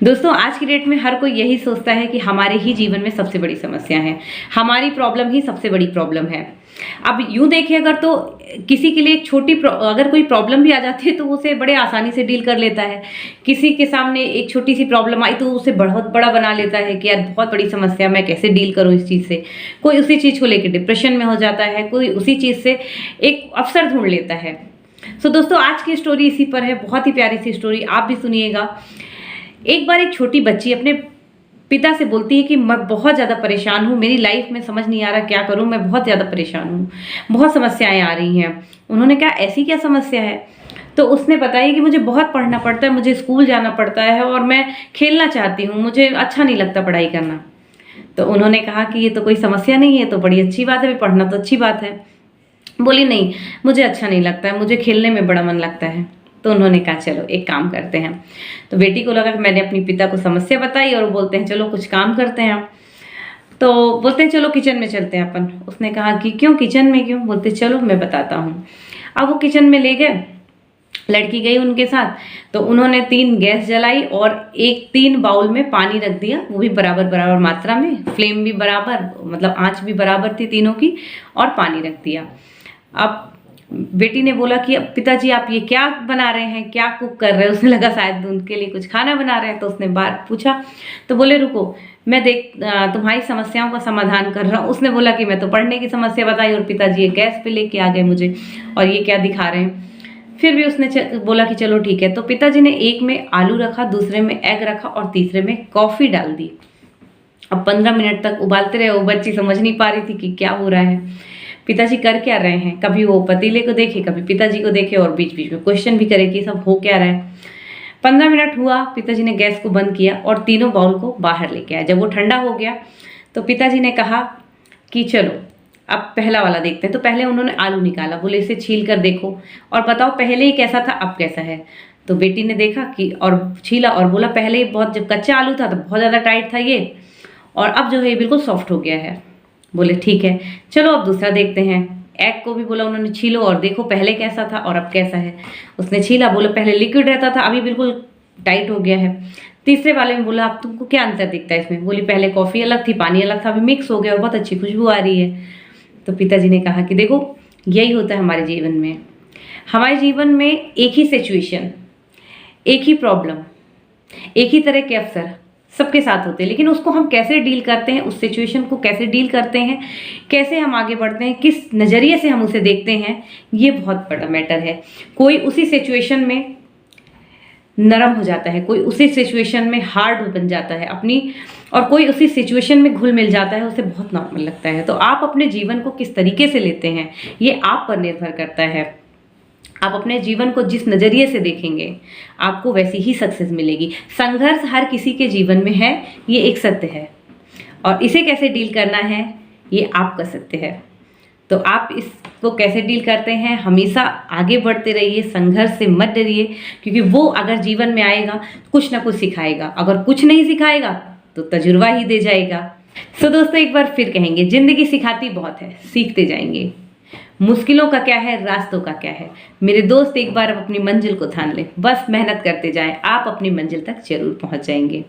दोस्तों, आज की डेट में हर कोई यही सोचता है कि हमारे ही जीवन में सबसे बड़ी समस्या है, हमारी प्रॉब्लम ही सबसे बड़ी प्रॉब्लम है। अब यूं देखें अगर तो किसी के लिए एक अगर कोई प्रॉब्लम भी आ जाती है तो उसे बड़े आसानी से डील कर लेता है। किसी के सामने एक छोटी सी प्रॉब्लम आई तो उसे बहुत बड़ा बना लेता है कि यार बहुत बड़ी समस्या, मैं कैसे डील करूं इस चीज़ से। कोई उसी चीज़ को लेकर डिप्रेशन में हो जाता है, कोई उसी चीज़ से एक अवसर ढूंढ लेता है। सो दोस्तों, आज की स्टोरी इसी पर है, बहुत ही प्यारी सी स्टोरी, आप भी सुनिएगा। एक बार एक छोटी बच्ची अपने पिता से बोलती है कि मैं बहुत ज़्यादा परेशान हूँ, मेरी लाइफ में समझ नहीं आ रहा क्या करूँ, मैं बहुत ज़्यादा परेशान हूँ, बहुत समस्याएं आ रही हैं। उन्होंने कहा ऐसी क्या समस्या है? तो उसने बताया कि मुझे बहुत पढ़ना पड़ता है, मुझे स्कूल जाना पड़ता है और मैं खेलना चाहती हूँ, मुझे अच्छा नहीं लगता पढ़ाई करना। तो उन्होंने कहा कि ये तो कोई समस्या नहीं है, तो बड़ी अच्छी बात है, पढ़ना तो अच्छी बात है। बोली नहीं, मुझे अच्छा नहीं लगता है, मुझे खेलने में बड़ा मन लगता है। तो उन्होंने कहा चलो एक काम करते हैं। तो बेटी को लगा कि मैंने अपनी पिता को समस्या बताई और बोलते हैं चलो कुछ काम करते हैं। तो बोलते हैं चलो किचन में चलते हैं अपन। उसने कहा कि क्यों, किचन में क्यों? बोलते चलो मैं बताता हूँ। अब वो किचन में ले गए, लड़की गई उनके साथ। तो उन्होंने 3 गैस जलाई और 3 बाउल में पानी रख दिया, वो भी बराबर बराबर मात्रा में, फ्लेम भी बराबर, मतलब आंच भी बराबर थी तीनों की, और पानी रख दिया। अब बेटी ने बोला कि पिताजी आप ये क्या बना रहे हैं, क्या कुक कर रहे हैं? उसने लगा शायद उनके लिए कुछ खाना बना रहे हैं। तो उसने बार पूछा, तो बोले रुको मैं तुम्हारी समस्याओं का समाधान कर रहा हूँ। उसने बोला कि मैं तो पढ़ने की समस्या बताई और पिताजी ये गैस पे लेके आ गए मुझे, और ये क्या दिखा रहे हैं। फिर भी उसने बोला कि चलो ठीक है। तो पिताजी ने एक में आलू रखा, दूसरे में एग रखा और तीसरे में कॉफ़ी डाल दी। अब 15 मिनट तक उबालते रहे। वो बच्ची समझ नहीं पा रही थी कि क्या हो रहा है, पिताजी कर क्या रहे हैं। कभी वो पतीले को देखे, कभी पिताजी को देखे, और बीच बीच में क्वेश्चन भी करे कि सब हो क्या रहा है। 15 मिनट हुआ, पिताजी ने गैस को बंद किया और तीनों बाउल को बाहर लेके आया। जब वो ठंडा हो गया तो पिताजी ने कहा कि चलो अब पहला वाला देखते हैं। तो पहले उन्होंने आलू निकाला, बोले इसे छील कर देखो और बताओ पहले ही कैसा था, अब कैसा है। तो बेटी ने देखा कि और छीला और बोला पहले ही बहुत, जब कच्चा आलू था तो बहुत ज़्यादा टाइट था ये, और अब जो है ये बिल्कुल सॉफ्ट हो गया है। बोले ठीक है चलो अब दूसरा देखते हैं। एग को भी बोला उन्होंने छीलो और देखो पहले कैसा था और अब कैसा है। उसने छीला, बोला पहले लिक्विड रहता था अभी बिल्कुल टाइट हो गया है। तीसरे वाले में बोला अब तुमको क्या अंतर दिखता है इसमें? बोली पहले कॉफ़ी अलग थी, पानी अलग था, अभी मिक्स हो गया और बहुत अच्छी खुशबू आ रही है। तो पिताजी ने कहा कि देखो यही होता है हमारे जीवन में। हमारे जीवन में एक ही सिचुएशन, एक ही प्रॉब्लम, एक ही तरह के अवसर सबके साथ होते हैं, लेकिन उसको हम कैसे डील करते हैं, उस सिचुएशन को कैसे डील करते हैं, कैसे हम आगे बढ़ते हैं, किस नज़रिए से हम उसे देखते हैं, ये बहुत बड़ा मैटर है। कोई उसी सिचुएशन में नरम हो जाता है, कोई उसी सिचुएशन में हार्ड बन जाता है अपनी, और कोई उसी सिचुएशन में घुल मिल जाता है, उसे बहुत नॉर्मल लगता है। तो आप अपने जीवन को किस तरीके से लेते हैं ये आप पर निर्भर करता है। आप अपने जीवन को जिस नज़रिए से देखेंगे आपको वैसी ही सक्सेस मिलेगी। संघर्ष हर किसी के जीवन में है, ये एक सत्य है, और इसे कैसे डील करना है ये आपका सत्य है। तो आप इसको कैसे डील करते हैं, हमेशा आगे बढ़ते रहिए, संघर्ष से मत डरिए, क्योंकि वो अगर जीवन में आएगा कुछ ना कुछ सिखाएगा, अगर कुछ नहीं सिखाएगा तो तजुर्बा ही दे जाएगा। सो दोस्तों, एक बार फिर कहेंगे, जिंदगी सिखाती बहुत है, सीखते जाएंगे। मुश्किलों का क्या है, रास्तों का क्या है। मेरे दोस्त, एक बार अपनी मंजिल को ठान लें, बस मेहनत करते जाएं, आप अपनी मंजिल तक जरूर पहुंच जाएंगे।